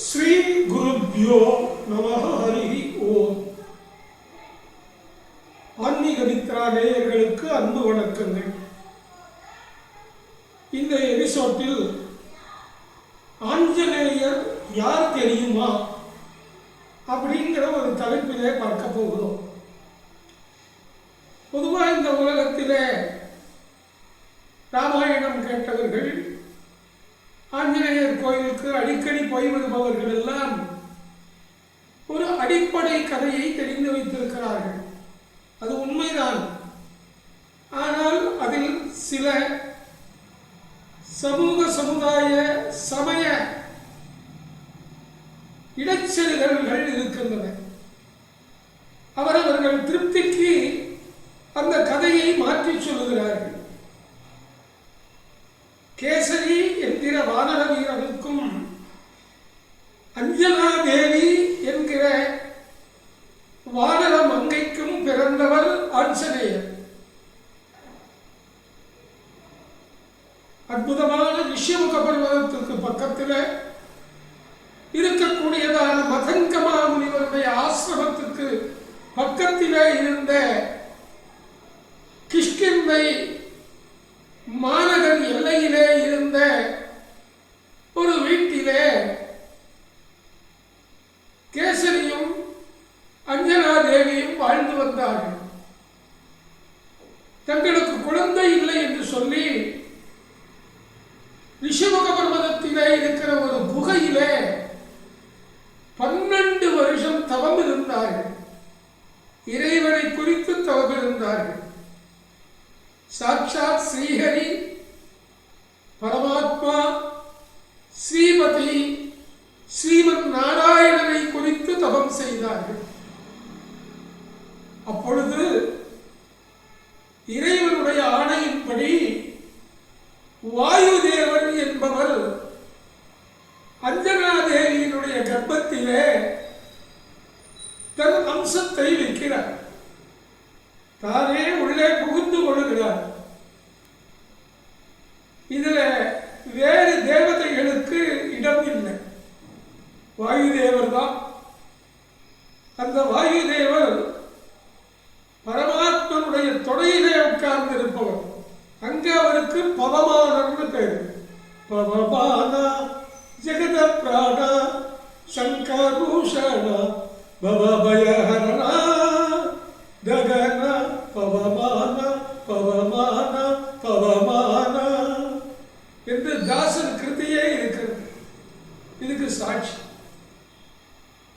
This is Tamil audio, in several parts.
ஸ்ரீ குருப்யோ நமஹ ஹரி ஓம். ஆன்மீக மித்ரா நேயர்களுக்கு அன்பு வணக்கங்கள். இந்த எபிசோட்டில் ஆஞ்சநேயர் யார் தெரியுமா அப்படிங்கிற ஒரு தலைப்பிலே பார்க்க போகிறோம். பொதுவாக இந்த உலகத்திலே ராமாயணம் கேட்டவர்கள், ஆஞ்சநேயர் கோயிலுக்கு அடிக்கடி போய் வருபவர்கள் எல்லாம் ஒரு அடிப்படை கதையை தெரிந்து வைத்திருக்கிறார்கள். அது உண்மைதான். ஆனால் அதில் சில சமூக சமுதாய சமய இடைச்செருகல்கள் இருக்கின்றன. அவரவர்கள் திருப்திக்கு அந்த கதையை மாற்றி சொல்லுகிறார்கள். கேசரி என்கிற வானர வீரனுக்கும் அஞ்சனா தேவி என்கிற வானர மங்கைக்கும் பிறந்தவர் ஆஞ்சநேயர். அற்புதமான ரிஷிமுக பர்வதத்திற்கு பக்கத்தில் இருக்கக்கூடியதான மதங்கமா முனிவருடைய ஆசிரமத்துக்கு பக்கத்திலே இருந்த கிஷ்கிந்தை மாநகர் எல்லையிலே இருந்த ஒரு வீட்டிலே கேசரியும் அஞ்சனா தேவியும் வாழ்ந்து வந்தார்கள். தங்களுக்கு குழந்தை இல்லை என்று சொல்லி ரிஷிமுக பர்வதத்திலே இருக்கிற ஒரு குகையிலே 12 வருஷம் தவம் இருந்தார்கள். இறைவனை குறித்து தவம் இருந்தார்கள். சாட்சாத் ஸ்ரீஹரி பரமாத்மா ஸ்ரீமதி ஸ்ரீமன் நாராயணனை குறித்து தவம் செய்தார்கள். அப்பொழுது இறைவனுடைய ஆணையின்படி வாயுதேவன் என்பவர் அஞ்சனா தேவியினுடைய கர்ப்பத்திலே தன் அம்சத்தை வைக்கிறார். தானே உள்ளே புகுந்து கொள்கிறார். இதுல வேறு தேவதைகளுக்கு இடம் இல்லை. வாயுதேவர் தான். அந்த வாயுதேவர் பரமாத்மனுடைய தொடையிலே உட்கார்ந்து இருப்பவர். அங்கே அவருக்கு பவமானன்னு பேர். பவமான ஜெகத பிராண சங்கரூஷண பவபயஹரண ககன பவமான பவமான பவமான என்று தாசன் கிருதியே இருக்கிறது. இதுக்கு சாட்சி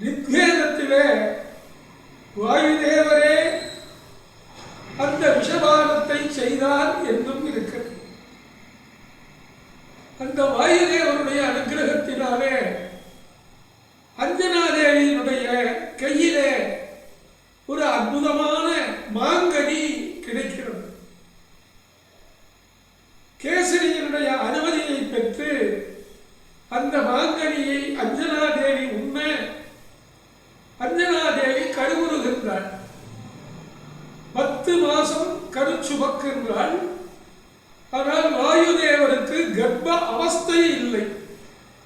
ரிக்வேதத்திலே வாயுதேவரே அந்த விஷபானத்தை செய்தார் என்றும் இருக்கிறது. அந்த வாயுதேவருடைய அனுகிரகத்தினாலே அஞ்சனாதேவியினுடைய கையிலே ஒரு அற்புதமான மாங்கனி கிடைக்கிறது. கேசரியினுடைய அனுமதியை பெற்று அந்த மாங்கனியை அஞ்சனாதேவி உண்ண அஞ்சனாதேவி கருவுறுகின்றாள். 10 மாசம் கருச்சுமக்கின்றாள். ஆனால் வாயுதேவருக்கு கர்ப்ப அவஸ்தை இல்லை.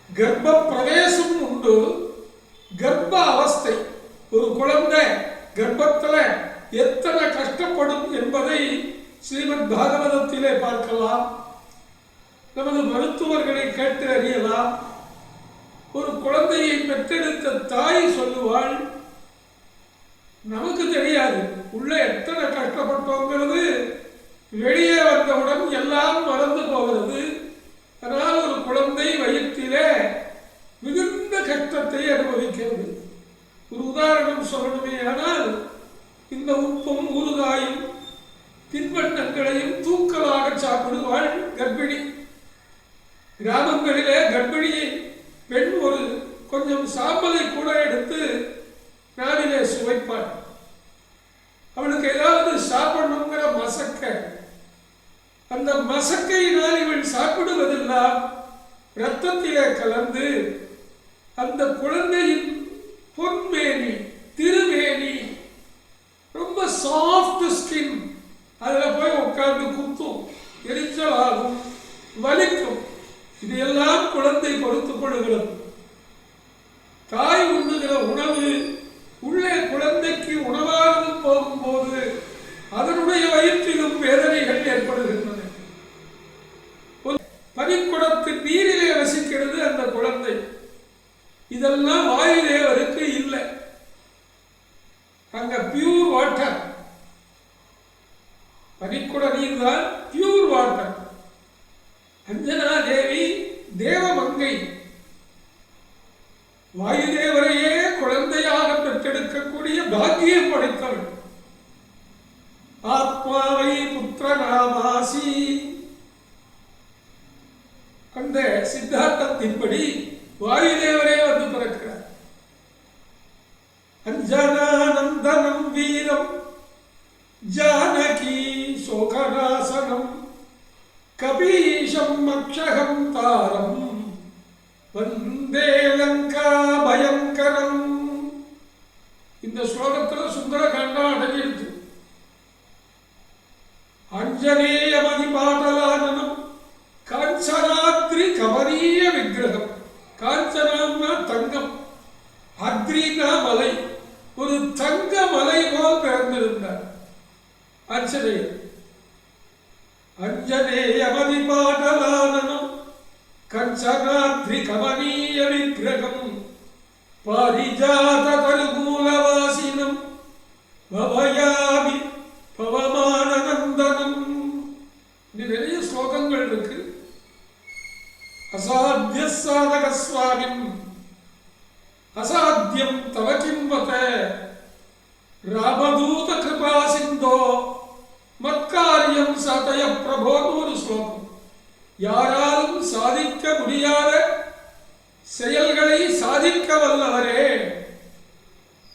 கர்ப்ப பிரவேசம் உண்டு, கர்ப்ப அவஸ்தை. ஒரு குழந்தை கர்ப்பத்தில் எத்தனை கஷ்டப்படும் என்பதை ஸ்ரீமத் பாகவதத்திலே பார்க்கலாம். நமது மருத்துவர்களை கேட்டு அறியலாம். ஒரு குழந்தையை பெற்றெடுத்த தாய் சொல்லுவாள், நமக்கு தெரியாது உள்ள எத்தனை கஷ்டப்பட்டோங்கிறது, வெளியே வந்தவுடன் எல்லாம் மறந்து போகிறது. அதனால் ஒரு குழந்தை வயிற்றிலே மிகுந்த கஷ்டத்தை அனுபவிக்கிறது. ஒரு உதாரணம் சொல்லணுமே ஆனால், இந்த உப்பும் ஊறுகாயும் தின்பண்டங்களையும் தூக்கலாக சாப்பிடுவாள் கர்ப்பிணி. கிராமங்களிலே கர்ப்பிணியை பெண் ஒரு கொஞ்சம் சாம்பலை கூட எடுத்து நாவிலே சுவைப்பாள். அவளுக்கு ஏதாவது சாப்பிடணுங்கிற மசக்க, அந்த மசக்கையினால் இவள் சாப்பிடுவதெல்லாம் இரத்தத்திலே கலந்து அந்த குழந்தையின் பொன்மேனி திருமேனி ரொம்ப சாஃப்ட் ஸ்கின், அதில் போய் உட்கார்ந்து குத்தும், எரிச்சலாகும், வலிக்கும். இதையெல்லாம் குழந்தை பொறுத்துக் கொள்கிறது. தாய் உண்ணுகிற உணவு உள்ளே குழந்தைக்கு உணவாக போகும்போது அதனுடைய வயிற்றிலும் வேதனைகள் ஏற்படுகின்றன. பனிக்குடத்து நீரிலே வசிக்கிறது அந்த குழந்தை. இதெல்லாம் வாயுதேவருக்கு இல்லை. அங்க பியூர் வாட்டர், பனிக்குட நீர் தான் பியூர் வாட்டர். அஞ்சனா தேவி தேவமங்கை, வாயுதேவரையே குழந்தையாக பெற்றெடுக்கக்கூடிய பாக்கியம் படைத்தவள். ஆத்மாவை புத்திரநாமாசி, அந்த சித்தாந்தத்தின்படி வாயுதேவரே வந்து பிறக்கிறார். அஞ்சனானந்தனம் வீரம் ஜானகி சோகநாசனம் கபீஷம் அக்ஷகம் தாரம் வந்தே லங்கா பயங்கரம். இந்த ஸ்லோகத்தில் சுந்தரகாண்டா அடங்கிடுச்சு. அஞ்சனேய மதிபாடலானனம் காஞ்சனாத்ரி கமனீய விக்கிரகம். காஞ்சனா தங்கம், அத்ரினா மலை, ஒரு தங்க மலை போல் பிறந்திருந்தார் அஞ்சனேயர். அஞ்சனேய மதிபாடலானனம் கஞ்சனாத்ரி கமனீய விக்கிரகம் பாரிஜாத தருமூலவாசினம் பவயாமி பவமானநந்தனம். நிறைய ஸ்லோகங்கள் இருக்கு. அசாத்திய சாதக சுவாமின் அசாத்தியம் தவ கிம்பத ராமதூத கிருபா சிந்தோ மத்காரியம் சதய பிரபோன்னு ஒரு ஸ்லோகம். யாராலும் சாதிக்க முடியாத செயல்களை சாதிக்க வல்லவரே,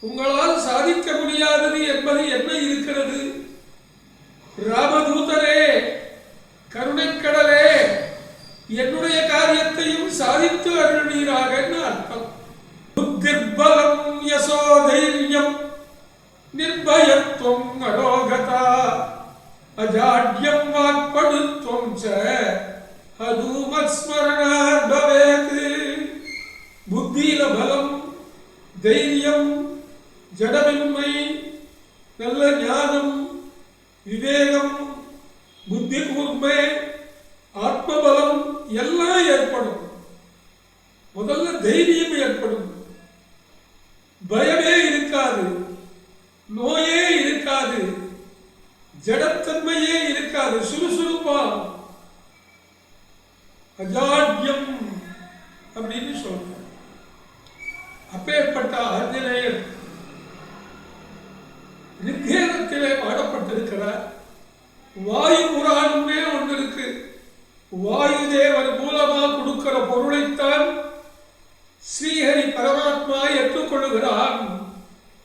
உங்களால் சாதிக்க முடியாதது என்பது என்ன இருக்கிறது? ராமதூதரே, கருணைக்கடலே, என்னுடைய காரியத்தையும் சாதித்து அருள்வீராக அர்த்தம். புத்திர்பலம் யசோதைரியம் நிர்பயத்துவம் அலோகதா அஜாட்யம் வாக்படுத்துவம் ச ஹனுமத்ஸ்மரணாத் பவேத். புத்தியில பலம், தைரியம், ஜடமின்மை, நல்ல ஞானம், விவேகம், புத்தி கூர்மை, ஆத்மபலம் எல்லாம் ஏற்படும். முதல்ல தைரியம் ஏற்படும். பயமே இருக்காது, நோயே இருக்காது, ஜடத்தன்மையே இருக்காது, சுறுசுறுப்பா. அஜாட்யம் அப்படின்னு சொல்றார். அப்பேற்பட்ட ஆஞ்சநேயர் ரிக்வேதத்திலே பாடப்பட்டிருக்கிறார். வாயு புராணமே ஒன்று இருக்கு. வாயு தேவர் மூலமா கொடுக்கிற பொருளைத்தான் ஸ்ரீஹரி பரமாத்மா ஏற்றுக்கொள்ளுகிறான்.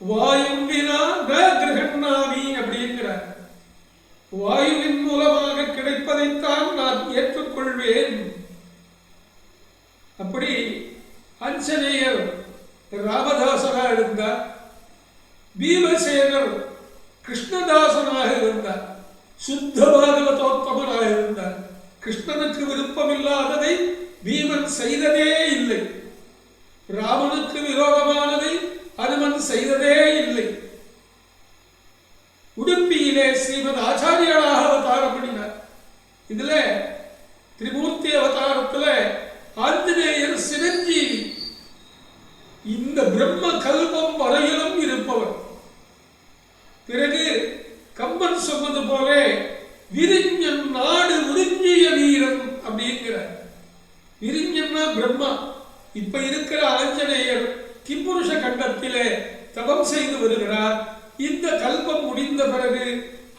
வாயும் வினா ந கிரகண்ணாமி அப்படிங்கிறார். வாயுவின் மூலமாக கிடைப்பதைத்தான் நான் ஏற்றுக்கொள்வேன். அப்படி அஞ்சனேயர் ராமதாசனாக இருந்தார். பீமசேனர் கிருஷ்ணதாசனாக இருந்தார். சுத்த பாகவதோத்தமனாக இருந்தார். கிருஷ்ணனுக்கு விருப்பமில்லாததை பீமன் செய்ததே இல்லை. ராமனுக்கு விரோதமானதை அனுமன் செய்ததே இல்லை. உடுப்பியிலே ஸ்ரீமத் ஆச்சாரியனாக அவதாரம் பண்ணினார். இதுல திரிமூர்த்தி அவதாரத்துல ஆஞ்சநேயர் சிரஞ்சீவி, இந்த பிரம்ம கல்பம் வரையிலும் இருப்பவர். பிறகு கம்பன் சொன்னது போல விரிஞ்சன் நாடு உறிஞ்சிய வீரன் அப்படிங்கிறார். விரிஞ்சன்னா பிரம்மா. இப்ப இருக்கிற ஆஞ்சநேயர் கிம்புருஷ கண்டத்திலே தவம் செய்து வருகிறார். இந்த கல்பம் முடிந்த பிறகு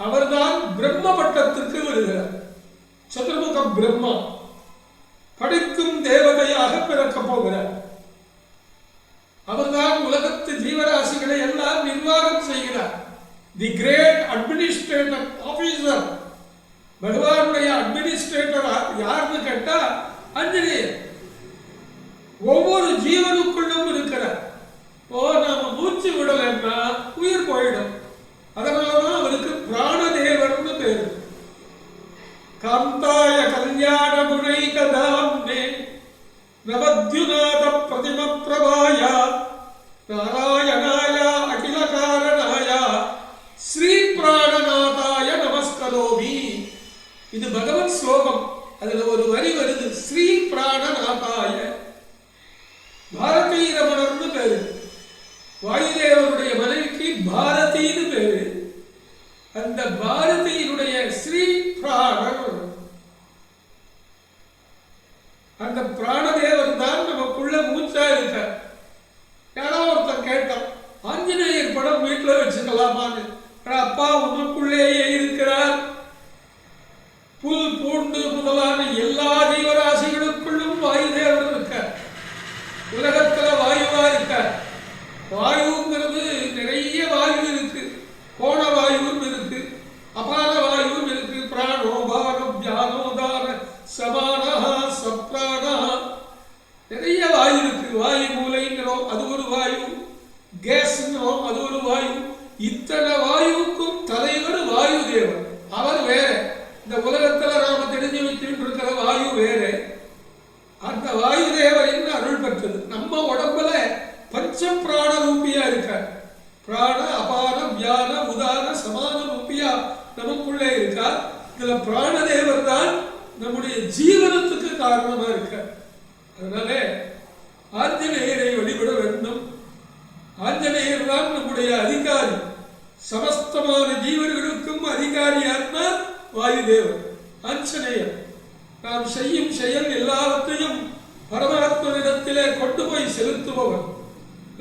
அவர்தான் பிரம்ம பட்டத்திற்கு வருகிறார். சதுர்முக பிரம்மா படைக்கும் தேவதையாக பிறக்கப் போகிறார். அவர்தான் உலகத்து ஜீவராசிகளை எல்லாம் நிர்வாகம் செய்கிறார். தி கிரேட் அட்மினிஸ்ட்ரேட்டர் ஆபீசர். பகவானுடைய அட்மினிஸ்ட்ரேட்டர் யாருன்னு கேட்டா ஆஞ்சநேயர். ஒவ்வொரு ஜீவனுக்குள்ளும் இருக்கிறார். நாம மூச்சு விடலைன்னா உயிர் போயிடும். அதனாலதான் அவருக்கு பிராணதேவர்னு பேரு. காந்தாய கல்யாண குணை கதாம்னே நவத்யுநாத பிரதிம பிரபாய நாராயணாய அகில காரணாய ஸ்ரீ பிராணநாதாய நமஸ்கரோமி. இது பகவத் ஸ்லோகம். அதுல ஒரு வரி வருது, ஸ்ரீ பிராணநாதாய. பாரதீ ரமணர்னு பேரு. வாயுதேவனுடைய மனைவிக்கு பாரதின்னு பேரு. அந்த பாரதியினுடைய ஸ்ரீ பிராணன், அந்த பிராணதேவன் தான் நமக்குள்ள மூச்சா இருக்க. யாரோ ஒருத்தன் கேட்டான், ஆஞ்சநேயர் படம் வீட்டுல வச்சுக்கலாமான்னு. அப்பா உனக்குள்ளேயே இருக்கிறார். புல் பூண்டு முதலான எல்லா ஜீவராசிகளுக்குள்ளும் வாயுதேவன் இருக்க. உலகத்துல வாயுவா இருக்க. வாயுங்கிறது நிறைய வாயு இருக்கு. கோண வாயுவும் இருக்கு, அபார வாயுவும் இருக்கு. பிராணோ பானம் வியானோதான சமானா சப்ராணா, நிறைய வாயு இருக்கு. வாயு மூலைங்கிறோம், அது ஒரு வாயு. கேஸ்ங்கிறோம், அது ஒரு வாயு. இத்தனை வாயுவுக்கும் தலைவர் வாயு தேவன். அவர் வேற. இந்த உலகத்துல நாம தெரிஞ்சு வச்சுட்டு இருக்கிற வாயு வேற. அந்த வாயு தேவரின் அருள் பெற்றது. நம்ம உடம்புல பஞ்ச பிராண ரூபியா இருக்க. பிராண அபார வியான உதான சமான ரூபியா நமக்குள்ளே இருக்கா. இதுல பிராணதேவர் தான் நம்முடைய ஜீவனத்துக்கு காரணமா இருக்க. அதனால ஆஞ்சநேயரை வழிபட வேண்டும். ஆஞ்சநேயர் தான் நம்முடைய அதிகாரி. சமஸ்தமான ஜீவர்களுக்கும் அதிகாரியார்னா வாயுதேவர் ஆஞ்சநேயர். நாம் செய்யும் செயல் எல்லாவற்றையும் பரமாத்மனிடத்திலே கொண்டு போய் செலுத்துபவர்.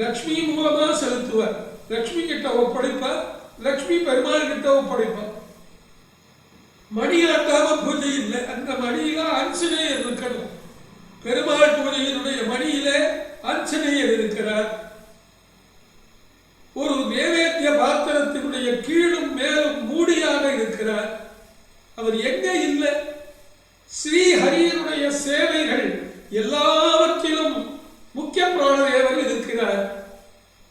லக்ஷ்மி மூலமா செலுத்துவார். லக்ஷ்மி கிட்ட ஒப்படைப்பார், லக்ஷ்மி பெருமாள் கிட்ட ஒப்படைப்பார். மணியாட்டாம பூஜை இல்லை. அந்த மணியில ஆஞ்சநேயர் இருக்கணும். பெருமாள் பூஜையினுடைய மணியில ஆஞ்சநேயர் இருக்கிறார். ஒரு நைவேத்திய பாத்திரத்தினுடைய கீழும் மேலும் மூடியாக இருக்கிறார். அவர் எங்க இல்லை? ஸ்ரீஹரியினுடைய சேவைகள் எல்லாவற்றிலும் முக்கிய பிராணதேவர் இருக்கிறார்.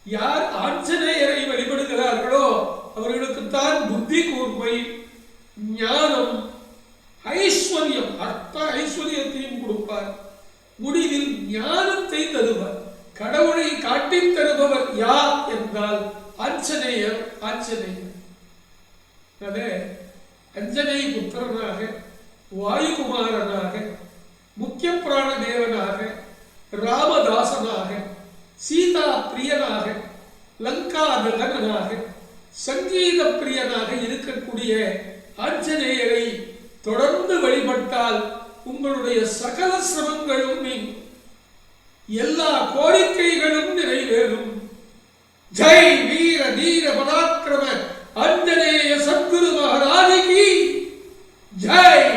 யார் ஆஞ்சநேயரை வழிபடுகிறார்களோ அவர்களுக்குத்தான் புத்தி கூர்மை, ஞானம், ஐஸ்வர்யம், அர்த்த ஐஸ்வர்யத்தையும் கொடுப்பார். முடிவில் ஞானத்தை தருவார். கடவுளை காட்டித் தருபவர் யார் என்றால் ஆஞ்சநேயர். ஆஞ்சநேயர் அஞ்சனை புத்திரனாக, வாயுகுமாரனாக, முக்கிய பிராண தேவனாக, ராமதாசனாக, சீதா பிரியனாக, லங்கா நகரனாக, சங்கீத பிரியனாக இருக்கக்கூடிய ஆஞ்சநேயரை தொடர்ந்து வழிபட்டால் உங்களுடைய சகல சிரமங்களும் நீங்கும், எல்லா கோரிக்கைகளும் நிறைவேறும். ஜெய் வீர தீர பராக்கிரம ஆஞ்சநேய சத்குரு மகாராஜுக்கு ஜெய்.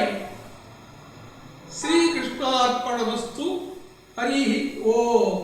ஸ்ரீ கிருஷ்ணார்ப்பணமஸ்து. ஹரி ஓம்.